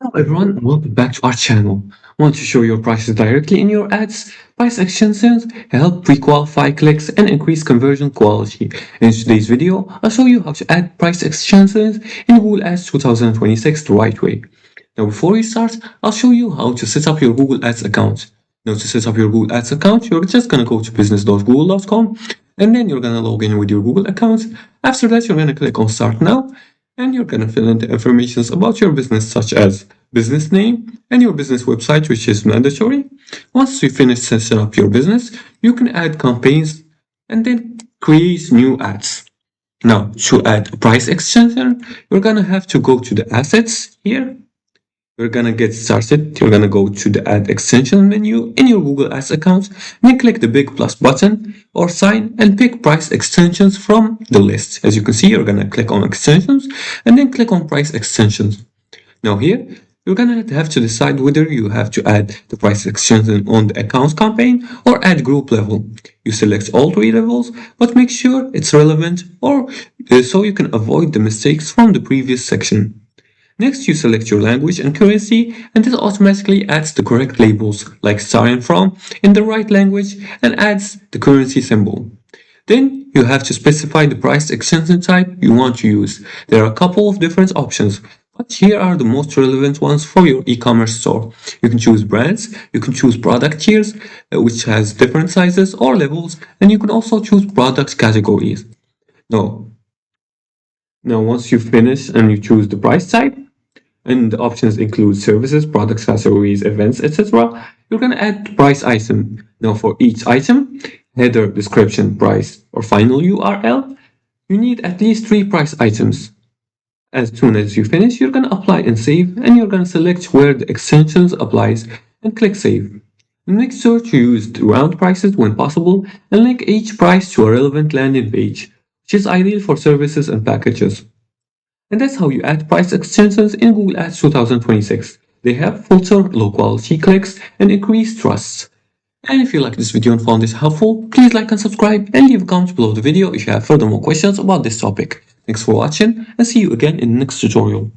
Hello everyone, welcome back to our channel. Want to show your prices directly in your ads? Price extensions help pre-qualify clicks and increase conversion quality. In today's video, I'll show you how to add price extensions in Google Ads 2026 the right way. Now before we start, I'll show you how to set up your Google Ads account. Now to set up your Google Ads account, you're just gonna go to business.google.com and then you're gonna log in with your Google account. After that, you're gonna click on Start Now and you're gonna fill in the information about your business such as business name and your business website, which is mandatory. Once you finish setting up your business, you can add campaigns and then create new ads. Now to add a price extension, you're gonna have to go to the assets here. We're gonna get started. You're gonna go to the add extension menu in your Google Ads account, then click the big plus button or sign and pick price extensions from the list. As you can see, you're gonna click on extensions and then click on price extensions. Now here, you're gonna have to decide whether you have to add the price extension on the account campaign or at group level. You select all three levels, but make sure it's relevant or so you can avoid the mistakes from the previous section. Next, you select your language and currency, and this automatically adds the correct labels, like starting from, in the right language, and adds the currency symbol. Then, you have to specify the price extension type you want to use. There are a couple of different options, but here are the most relevant ones for your e-commerce store. You can choose brands, you can choose product tiers, which has different sizes or levels, and you can also choose product categories. Now, once you finish and you choose the price type, and the options include services, products, categories, events, etc., you're going to add price item. Now, for each item, header, description, price, or final URL, you need at least 3 price items. As soon as you finish, you're going to apply and save, and you're going to select where the extensions applies and click save. Make sure to use the round prices when possible and link each price to a relevant landing page, which is ideal for services and packages. And that's how you add price extensions in Google Ads 2026. They help filter low quality clicks and increase trust. And if you like this video and found it helpful, please like and subscribe and leave a comment below the video if you have further more questions about this topic. Thanks for watching and see you again in the next tutorial.